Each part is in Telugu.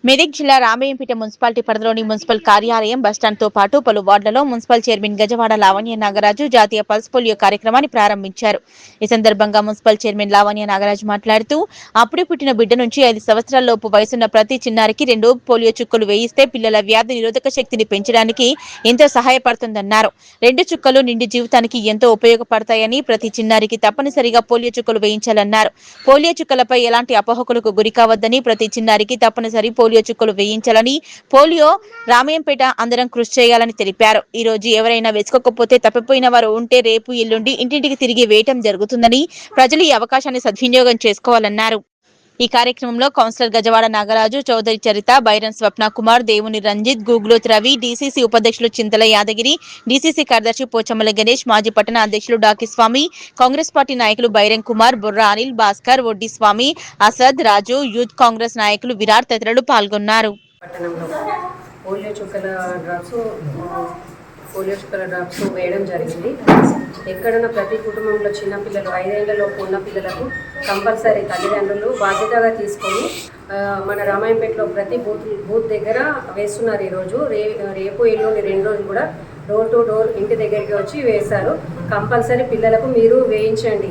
మెదక్ జిల్లా రామయ్యంపేట మున్సిపాలిటీ పరిధిలోని మున్సిపల్ కార్యాలయం బస్టాండ్తో పాటు పలు వార్డులలో మున్సిపల్ చైర్మన్ గజవాడ లావణ్య నాగరాజు జాతీయ పల్స్ పోలియో కార్యక్రమాన్ని ప్రారంభించారు. ఈ సందర్భంగా మున్సిపల్ చైర్మన్ లావణ్య నాగరాజు మాట్లాడుతూ అప్పుడే పుట్టిన బిడ్డ నుంచి 5 సంవత్సరాలలోపు వయసున్న ప్రతి చిన్నారికి 2 పోలియో చుక్కలు వేయిస్తే పిల్లల వ్యాధి నిరోధక శక్తిని పెంచడానికి ఎంతో సహాయపడుతుందన్నారు. 2 చుక్కలు నిండి జీవితానికి ఎంతో ఉపయోగపడతాయని ప్రతి చిన్నారికి తప్పనిసరిగా పోలియో చుక్కలు వేయించాలన్నారు. పోలియో చుక్కలపై ఎలాంటి అపోహకులకు గురి కావద్దని ప్రతి చిన్నారికి తప్పనిసరి పోలియో చుక్కలు వేయించాలని పోలియో రామయ్యంపేట అందరం కృషి చేయాలని తెలిపారు. ఈ రోజు ఎవరైనా వేసుకోకపోతే తప్పిపోయిన వారు ఉంటే రేపు ఎల్లుండి ఇంటింటికి తిరిగి వేయటం జరుగుతుందని ప్రజలు ఈ అవకాశాన్ని సద్వినియోగం చేసుకోవాలన్నారు. ఈ కార్యక్రమంలో కౌన్సిలర్ గజవాడ నాగరాజు, చౌదరి చరిత, బైరన్ స్వప్న కుమార్, దేవుని రంజిత్, గూగులోత్ రవి, డీసీసీ ఉపాధ్యక్షులు చింతల యాదగిరి, డీసీసీ కార్యదర్శి పోచమ్మల గణేష్, మాజీ పట్టణ అధ్యక్షులు డాకిస్వామి, కాంగ్రెస్ పార్టీ నాయకులు బైరన్ కుమార్, బుర్రా అనిల్, భాస్కర్, వడ్డీ స్వామి, అసద్, రాజు, యూత్ కాంగ్రెస్ నాయకులు విరాట్ తదితరులు పాల్గొన్నారు. పోలియో చుక్కల డ్రాప్స్ వేయడం జరిగింది. ఎక్కడన్నా ప్రతి కుటుంబంలో చిన్న పిల్లలు 5 ఏళ్లలోపు ఉన్న పిల్లలకు కంపల్సరీ తల్లిదండ్రులు బాధ్యతగా తీసుకొని మన రామాయంపేటలో ప్రతి బూత్ దగ్గర వేస్తున్నారు. ఈరోజు రేపు ఎల్లుండి 2 రోజులు కూడా డోర్ టు డోర్ ఇంటి దగ్గరికి వచ్చి వేశారు. కంపల్సరీ పిల్లలకు మీరు వేయించండి.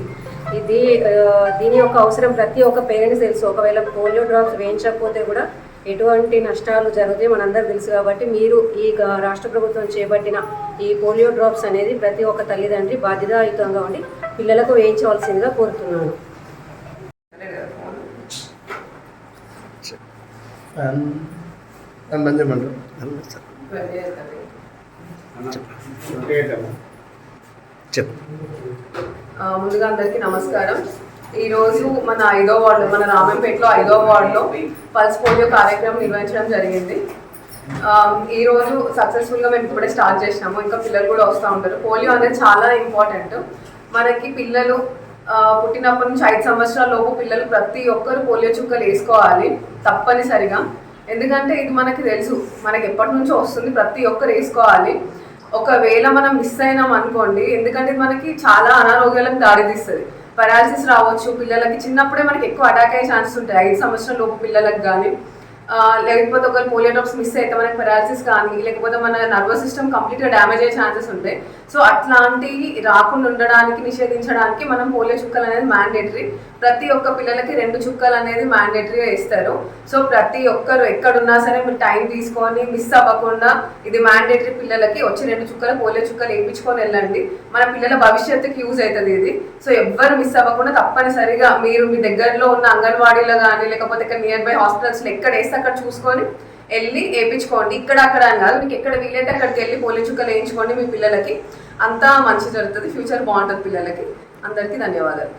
దీని యొక్క అవసరం ప్రతి ఒక్క పేరెంట్స్ తెలుసు. ఒకవేళ పోలియో డ్రాప్స్ వేయించకపోతే కూడా ఎటువంటి నష్టాలు జరుగుతాయి మనందరూ తెలుసు. కాబట్టి మీరు ఈ రాష్ట్ర ప్రభుత్వం చేపట్టిన ఈ పోలియో డ్రాప్స్ అనేది ప్రతి ఒక్క తల్లిదండ్రి బాధ్యతాయుతంగా ఉండి పిల్లలకు వేయించవలసిందిగా కోరుతున్నాను. ముందుగా అందరికీ నమస్కారం. ఈరోజు మన 5వ వార్డు, మన రామయ్యంపేటలో 5వ వార్డులో పల్స్ పోలియో కార్యక్రమం నిర్వహించడం జరిగింది. ఈరోజు సక్సెస్ఫుల్గా మేము ఇప్పుడే స్టార్ట్ చేసినాము. ఇంకా పిల్లలు కూడా వస్తూ ఉంటారు. పోలియో అనేది చాలా ఇంపార్టెంట్. మనకి పిల్లలు పుట్టినప్పటి నుంచి 5 సంవత్సరాల లోపు పిల్లలు ప్రతి ఒక్కరు పోలియో చుక్కలు వేసుకోవాలి తప్పనిసరిగా. ఎందుకంటే ఇది మనకి తెలుసు, మనకి ఎప్పటి నుంచో వస్తుంది, ప్రతి ఒక్కరు వేసుకోవాలి. ఒకవేళ మనం మిస్ అయినాం అనుకోండి, ఎందుకంటే మనకి చాలా అనారోగ్యాలకు దారితీస్తుంది. పెరాలసిస్ రావచ్చు పిల్లలకి. చిన్నప్పుడే మనకి ఎక్కువ అటాక్ అయ్యే ఛాన్సెస్ ఉంటాయి 5 సంవత్సరాల లోపు పిల్లలకు కానీ. లేకపోతే ఒకవేళ పోలియో డ్రాప్స్ మిస్ అయితే మనకి పెరాలసిస్ కానీ, లేకపోతే మన నర్వస్ సిస్టమ్ కంప్లీట్గా డ్యామేజ్ అయ్యే ఛాన్సెస్ ఉంటాయి. సో అట్లాంటివి రాకుండా ఉండడానికి, నిషేధించడానికి మనం పోలియో చుక్కలు అనేది మ్యాండేటరీ. ప్రతి ఒక్క పిల్లలకి 2 చుక్కలు అనేది మ్యాండేటరీగా ఇస్తారు. సో ప్రతి ఒక్కరు ఎక్కడున్నా సరే మీరు టైం తీసుకొని మిస్ అవ్వకుండా ఇది మ్యాండేటరీ. పిల్లలకి వచ్చి 2 చుక్కలు పోలియో చుక్కలు వేయించుకొని వెళ్ళండి. మన పిల్లల భవిష్యత్తుకి యూజ్ అవుతుంది ఇది. సో ఎవ్వరు మిస్ అవ్వకుండా తప్పనిసరిగా మీరు మీ దగ్గరలో ఉన్న అంగన్వాడీలో కానీ, లేకపోతే ఇక్కడ నియర్ బై హాస్పిటల్స్లో ఎక్కడ వేస్తే అక్కడ చూసుకొని వెళ్ళి వేయించుకోండి. ఇక్కడ అక్కడ అని కాదు, మీకు ఎక్కడ వీలైతే అక్కడికి వెళ్ళి పోలియో చుక్కలు వేయించుకోండి. మీ పిల్లలకి అంతా మంచి జరుగుతుంది, ఫ్యూచర్ బాగుంటుంది పిల్లలకి. అందరికీ ధన్యవాదాలు.